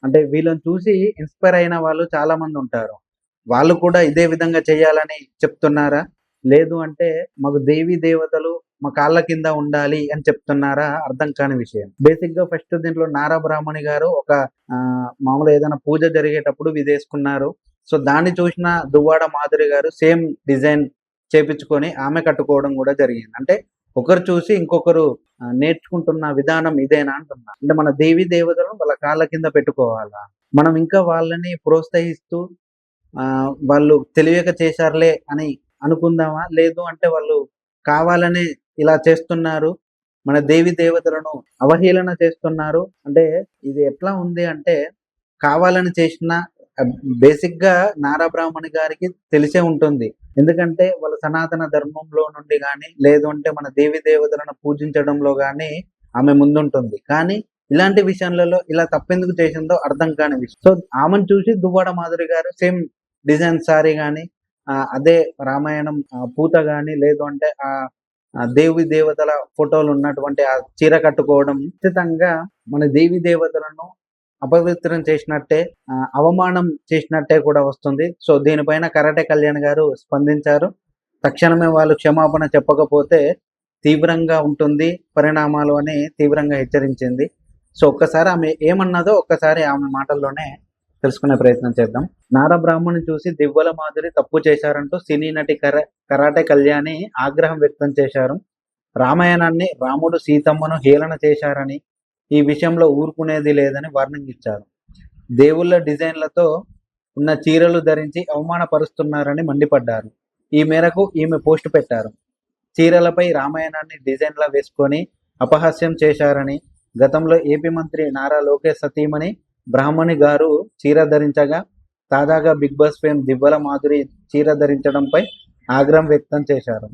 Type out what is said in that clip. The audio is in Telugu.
అంటే వీళ్ళని చూసి ఇన్‌స్పైర్ అయిన వాళ్ళు చాలా మందుంటారు. వాళ్ళు కూడా ఇదే విధంగా చేయాలని చెప్తున్నారా? లేదు అంటే మాకు దేవీ దేవతలు మా కాళ్ళ కింద ఉండాలి అని చెప్తున్నారా? అర్థం కాని విషయం. బేసిక్‌గా ఫస్ట్ దీంట్లో నారా బ్రాహ్మణి గారు ఒక మామూలుగా ఏదైనా పూజ జరిగేటప్పుడు ఇదేసుకున్నారు. సో, దాన్ని చూసిన దువ్వాడ మాధురి గారు సేమ్ డిజైన్ చేపిచ్చుకొని ఆమె కట్టుకోవడం గూడా జరిగింది. అంటే ఒకరు చూసి ఇంకొకరు నేర్చుకుంటున్న విధానం ఇదేనా అంటున్నా. అంటే మన దేవీ దేవతలను వాళ్ళ కాళ్ళ కింద పెట్టుకోవాలా? మనం ఇంకా వాళ్ళని ప్రోత్సహిస్తూ వాళ్ళు తెలియక చేశారులే అని అనుకుందామా? లేదు అంటే వాళ్ళు కావాలనే ఇలా చేస్తున్నారు. మన దేవీ దేవతలను అవహేళన చేస్తున్నారు. అంటే ఇది ఎట్లా ఉంది అంటే కావాలని చేసిన ఆహ్, బేసిక్‌గా నారా బ్రాహ్మణి గారికి తెలిసే ఉంటుంది. ఎందుకంటే వాళ్ళ సనాతన ధర్మంలో నుండి గాని, లేదు అంటే మన దేవీ దేవతలను పూజించడంలో గాని ఆమె ముందుంటుంది. కానీ ఇలాంటి విషయాలలో ఇలా తప్పెందుకు చేసిందో అర్థం కాని విషయం. సో, ఆమెను చూసి దువ్వాడ మాధురి గారు సేమ్ డిజైన్ సారీ గాని, అదే రామాయణం పూత గాని, లేదు అంటే దేవి దేవతల ఫోటోలున్నటువంటి ఆ చీర కట్టుకోవడం ఖచ్చితంగా మన దేవీ దేవతలను అపవిత్రం చేసినట్టే, అవమానం చేసినట్టే కూడా వస్తుంది. సో, దీనిపైన కరాటే కళ్యాణ్ గారు స్పందించారు. తక్షణమే వాళ్ళు క్షమాపణ చెప్పకపోతే తీవ్రంగా ఉంటుంది పరిణామాలు అని తీవ్రంగా హెచ్చరించింది. సో, ఒక్కసారి ఆమె ఏమన్నదో ఒక్కసారి ఆమె మాటల్లోనే తెలుసుకునే ప్రయత్నం చేద్దాం. నారా బ్రాహ్మణ్‌ని చూసి దివ్వల మాధురి తప్పు చేశారంటూ సినీ నటి కరాటే కళ్యాణి ఆగ్రహం వ్యక్తం చేశారు. రామాయణాన్ని రాముడు, సీతమ్మను హేళన చేశారని, ఈ విషయంలో ఊరుకునేది లేదని వార్నింగ్ ఇచ్చారు. దేవుళ్ళ డిజైన్‌లతో ఉన్న చీరలు ధరించి అవమానపరుస్తున్నారని మండిపడ్డారు. ఈ మేరకు ఈమె పోస్ట్ పెట్టారు. చీరలపై రామాయణాన్ని డిజైన్‌లా వేసుకొని అపహాస్యం చేశారని, గతంలో ఏపీ మంత్రి నారా లోకేష్ సతీమణి బ్రాహ్మణి గారు చీర ధరించగా, తాజాగా Bigg Boss fame Divvala Madhuri చీర ధరించడంపై ఆగ్రహం వ్యక్తం చేశారు.